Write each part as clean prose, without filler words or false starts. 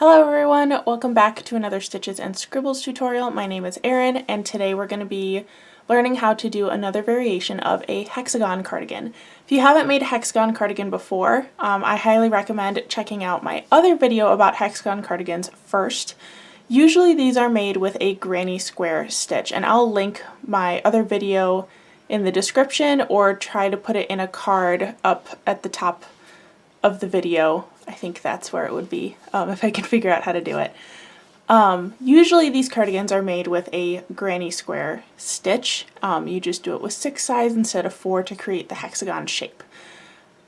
Hello everyone, welcome back to another Stitches and Scribbles tutorial. My name is Erin and today we're going to be learning how to do another variation of a hexagon cardigan. If you haven't made a hexagon cardigan before, I highly recommend checking out my other video about hexagon cardigans first. Usually these are made with a granny square stitch, and I'll link my other video in the description or try to put it in a card up at the top of the video. I think that's where it would be, if I can figure out how to do it. Usually these cardigans are made with a granny square stitch. You just do it with 6 sides instead of 4 to create the hexagon shape.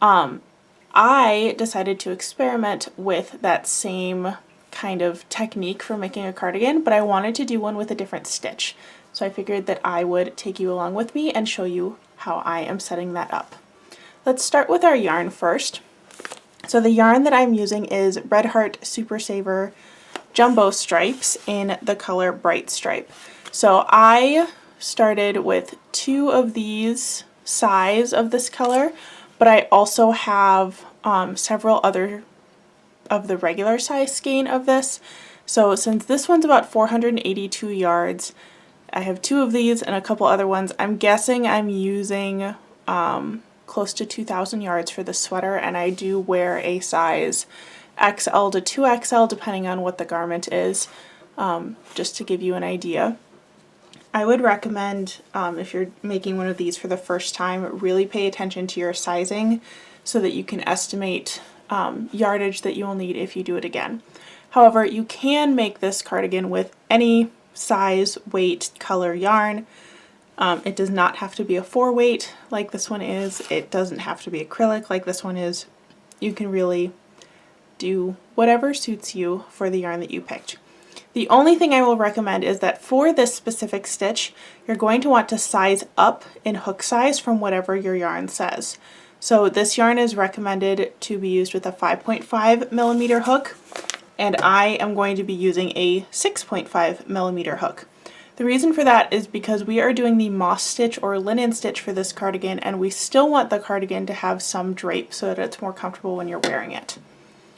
I decided to experiment with that same kind of technique for making a cardigan, but I wanted to do one with a different stitch. So I figured that I would take you along with me and show you how I am setting that up. Let's start with our yarn first. So the yarn that I'm using is Red Heart Super Saver Jumbo Stripes in the color Bright Stripe. So I started with 2 of these size of this color, but I also have several other of the regular size skein of this. So since this one's about 482 yards, I have 2 of these and a couple other ones. I'm guessing I'm using close to 2,000 yards for the sweater, and I do wear a size XL to 2XL depending on what the garment is, just to give you an idea. I would recommend, if you're making one of these for the first time, really pay attention to your sizing so that you can estimate yardage that you will need if you do it again. However, you can make this cardigan with any size, weight, color yarn. It does not have to be a 4 weight like this one is. It doesn't have to be acrylic like this one is. You can really do whatever suits you for the yarn that you picked. The only thing I will recommend is that for this specific stitch, you're going to want to size up in hook size from whatever your yarn says. So this yarn is recommended to be used with a 5.5 millimeter hook, and I am going to be using a 6.5 millimeter hook. The reason for that is because we are doing the moss stitch or linen stitch for this cardigan, and we still want the cardigan to have some drape so that it's more comfortable when you're wearing it.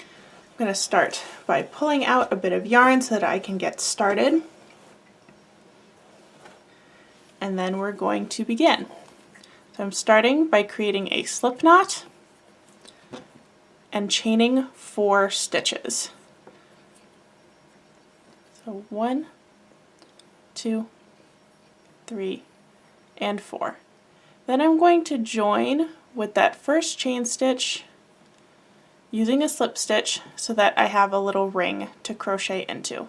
I'm going to start by pulling out a bit of yarn so that I can get started, and then we're going to begin. So I'm starting by creating a slip knot and chaining 4 stitches. So 1, 2, 3, and 4. Then I'm going to join with that first chain stitch using a slip stitch so that I have a little ring to crochet into.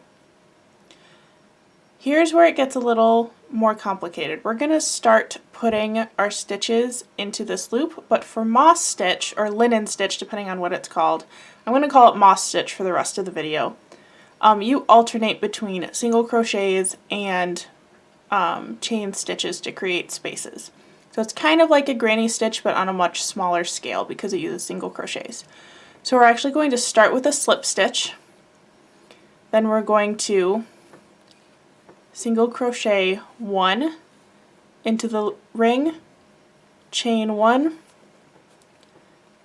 Here's where it gets a little more complicated. We're going to start putting our stitches into this loop, but for moss stitch or linen stitch, depending on what it's called, I'm going to call it moss stitch for the rest of the video. You alternate between single crochets and chain stitches to create spaces. So it's kind of like a granny stitch but on a much smaller scale because it uses single crochets. So we're actually going to start with a slip stitch, then we're going to single crochet 1 into the ring, chain 1,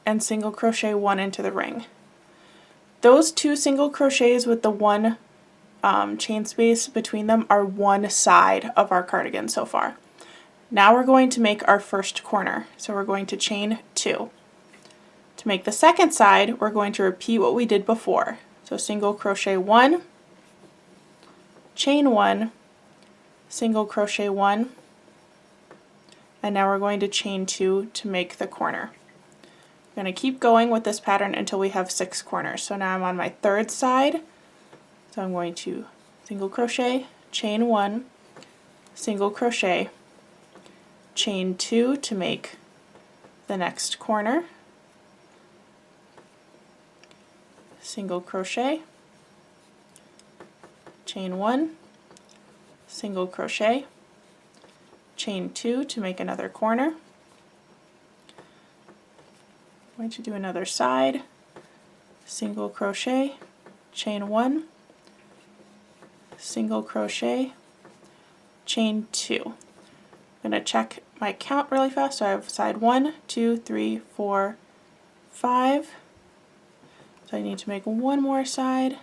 and single crochet 1 into the ring. Those 2 single crochets with the 1 chain space between them are one side of our cardigan so far. Now we're going to make our first corner, so we're going to chain 2. To make the second side, we're going to repeat what we did before. So single crochet 1, chain 1, single crochet 1, and now we're going to chain 2 to make the corner. I'm going to keep going with this pattern until we have 6 corners. So now I'm on my 3rd side. So I'm going to single crochet, chain 1, single crochet, chain 2 to make the next corner, single crochet, chain 1, single crochet, chain 2 to make another corner. I'm going to do another side, single crochet, chain 1, single crochet, chain 2. I'm going to check my count really fast. So I have side 1, 2, 3, 4, 5. So I need to make one more side,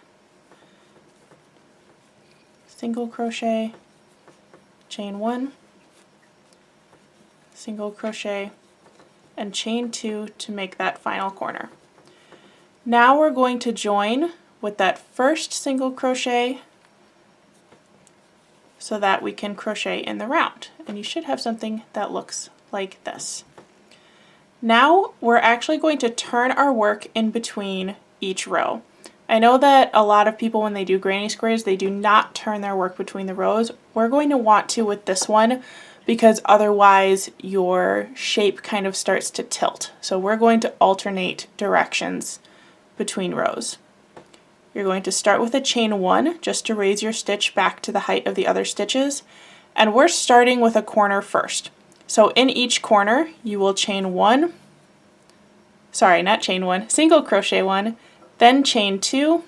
single crochet, chain 1, single crochet, and chain 2 to make that final corner. Now we're going to join with that first single crochet so that we can crochet in the round, and you should have something that looks like this. Now we're actually going to turn our work in between each row. I know that a lot of people, when they do granny squares, they do not turn their work between the rows. We're going to want to with this one because otherwise your shape kind of starts to tilt. So we're going to alternate directions between rows. You're going to start with a chain 1 just to raise your stitch back to the height of the other stitches, and we're starting with a corner first. So in each corner you will chain 1, sorry, not chain 1, single crochet 1, then chain 2,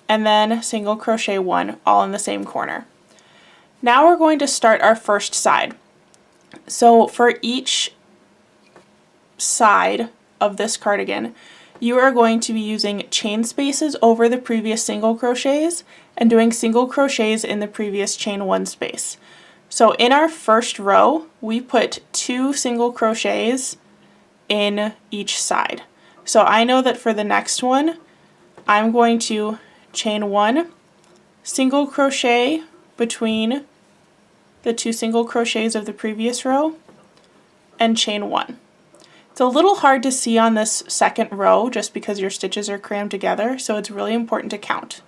and then single crochet 1, all in the same corner. Now we're going to start our first side. So for each side of this cardigan, you are going to be using chain spaces over the previous single crochets and doing single crochets in the previous chain 1 space. So in our first row, we put 2 single crochets in each side. So I know that for the next one, I'm going to chain 1, single crochet between the 2 single crochets of the previous row, and chain 1. It's a little hard to see on this second row just because your stitches are crammed together, so it's really important to count.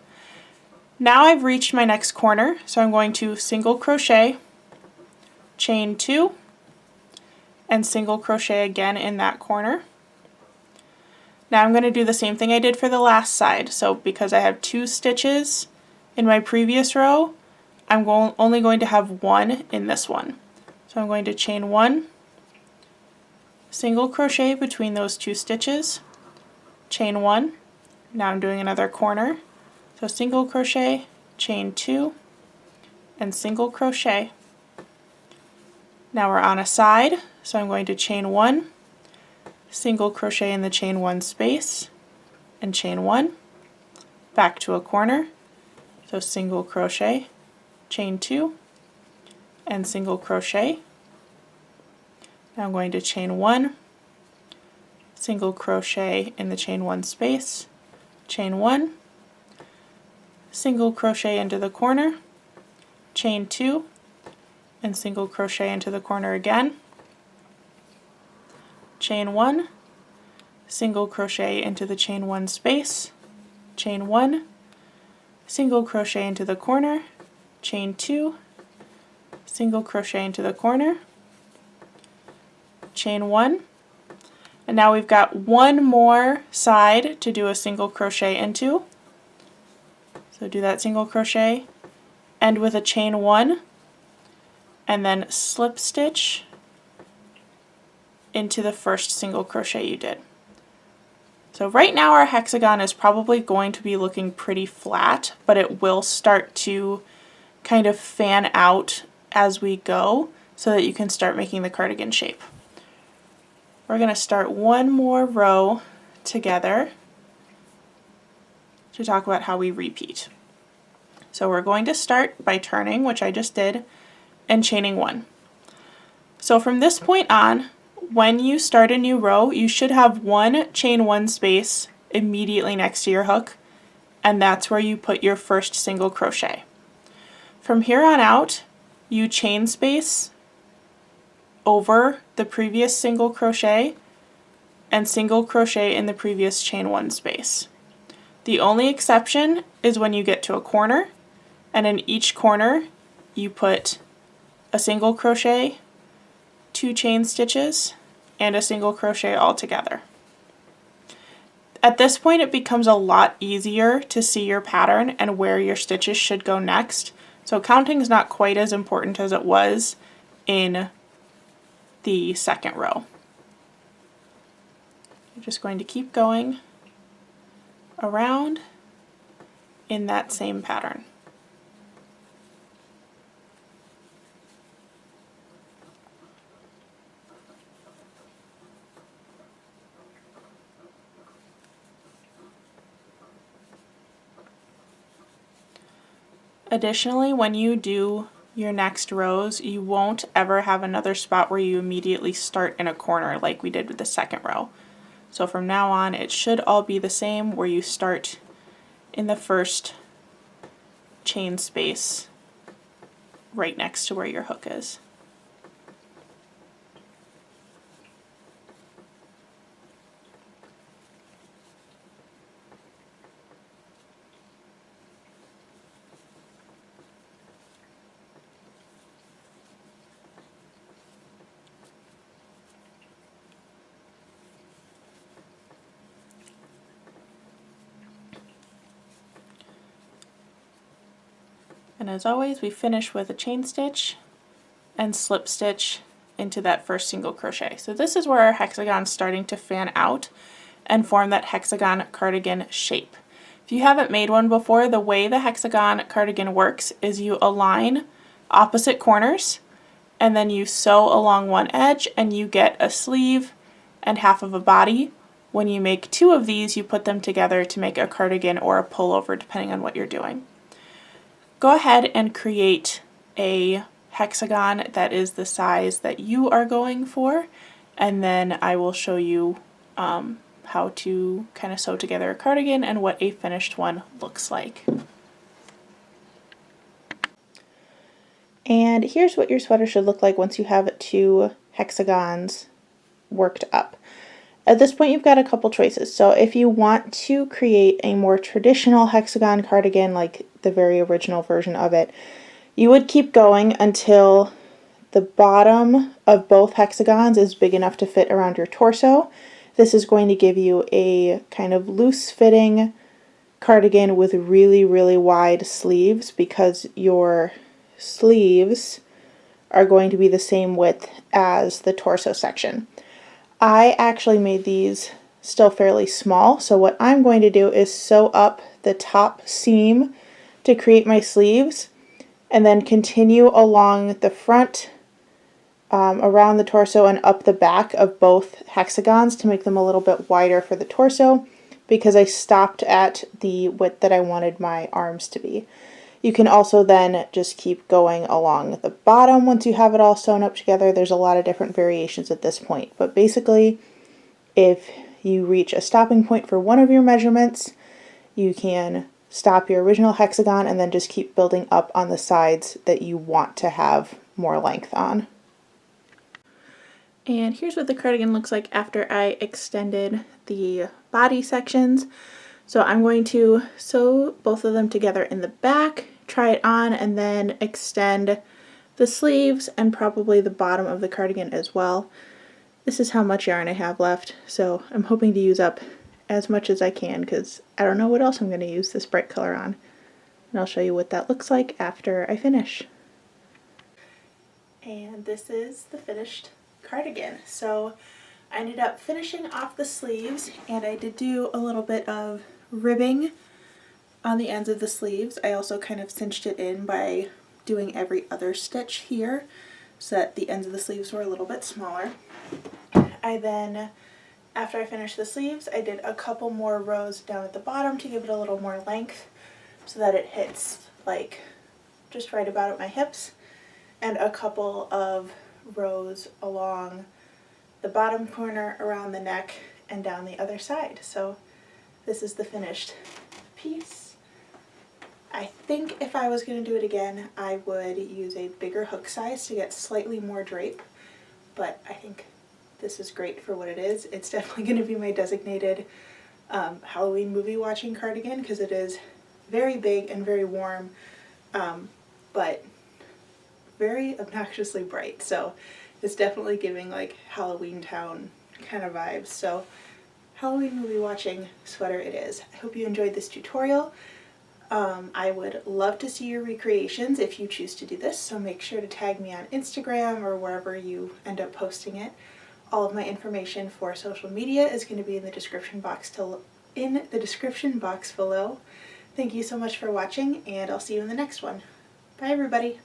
Now I've reached my next corner, so I'm going to single crochet, chain 2, and single crochet again in that corner. Now I'm going to do the same thing I did for the last side. So because I have 2 stitches in my previous row, I'm only going to have 1 in this one. So I'm going to chain 1, single crochet between those 2 stitches, chain 1, now I'm doing another corner, so single crochet, chain 2, and single crochet. Now we're on a side, so I'm going to chain 1, single crochet in the chain 1 space, and chain 1, back to a corner, so single crochet, chain 2, and single crochet. Now I'm going to chain 1, single crochet in the chain 1 space, chain 1, single crochet into the corner, chain 2, and single crochet into the corner again, chain 1, single crochet into the chain 1 space, chain 1, single crochet into the corner, chain 2, single crochet into the corner, chain 1, and now we've got one more side to do a single crochet into. So do that single crochet, end with a chain 1, and then slip stitch into the first single crochet you did. So right now our hexagon is probably going to be looking pretty flat, but it will start to kind of fan out as we go so that you can start making the cardigan shape. We're going to start one more row together to talk about how we repeat. So we're going to start by turning, which I just did, and chaining 1. So from this point on, when you start a new row, you should have 1 chain 1 space immediately next to your hook, and that's where you put your first single crochet. From here on out, you chain space over the previous single crochet and single crochet in the previous chain 1 space. The only exception is when you get to a corner, and in each corner you put a single crochet, 2 chain stitches, and a single crochet all together. At this point it becomes a lot easier to see your pattern and where your stitches should go next, so counting is not quite as important as it was in the second row. You're just going to keep going around in that same pattern. Additionally, when you do your next rows, you won't ever have another spot where you immediately start in a corner like we did with the second row. So from now on, it should all be the same, where you start in the first chain space right next to where your hook is. And as always, we finish with a chain stitch and slip stitch into that first single crochet. So this is where our hexagon's starting to fan out and form that hexagon cardigan shape. If you haven't made one before, the way the hexagon cardigan works is you align opposite corners and then you sew along one edge and you get a sleeve and half of a body. When you make two of these, you put them together to make a cardigan or a pullover, depending on what you're doing. Go ahead and create a hexagon that is the size that you are going for, and then I will show you how to kind of sew together a cardigan and what a finished one looks like. And here's what your sweater should look like once you have two hexagons worked up. At this point, you've got a couple choices. So if you want to create a more traditional hexagon cardigan, like the very original version of it, you would keep going until the bottom of both hexagons is big enough to fit around your torso. This is going to give you a kind of loose fitting cardigan with really, really wide sleeves, because your sleeves are going to be the same width as the torso section. I actually made these still fairly small, so what I'm going to do is sew up the top seam to create my sleeves, and then continue along the front, around the torso and up the back of both hexagons to make them a little bit wider for the torso, because I stopped at the width that I wanted my arms to be. You can also then just keep going along the bottom once you have it all sewn up together. There's a lot of different variations at this point, but basically if you reach a stopping point for one of your measurements, you can stop your original hexagon and then just keep building up on the sides that you want to have more length on. And here's what the cardigan looks like after I extended the body sections. So I'm going to sew both of them together in the back, try it on, and then extend the sleeves and probably the bottom of the cardigan as well. This is how much yarn I have left, so I'm hoping to use up as much as I can, because I don't know what else I'm going to use this bright color on. And I'll show you what that looks like after I finish. And this is the finished cardigan. So I ended up finishing off the sleeves, and I did do a little bit of ribbing on the ends of the sleeves. I also kind of cinched it in by doing every other stitch here so that the ends of the sleeves were a little bit smaller. I then, after I finished the sleeves, I did a couple more rows down at the bottom to give it a little more length so that it hits like just right about at my hips, and a couple of rows along the bottom corner around the neck and down the other side. So this is the finished piece. I think if I was going to do it again, I would use a bigger hook size to get slightly more drape, but I think this is great for what it is. It's definitely going to be my designated Halloween movie watching cardigan, because it is very big and very warm, but very obnoxiously bright. So it's definitely giving like Halloween Town kind of vibes. So Halloween movie watching sweater it is. I hope you enjoyed this tutorial. I would love to see your recreations if you choose to do this, so make sure to tag me on Instagram or wherever you end up posting it. All of my information for social media is going to be in the description box below. Thank you so much for watching, and I'll see you in the next one. Bye everybody!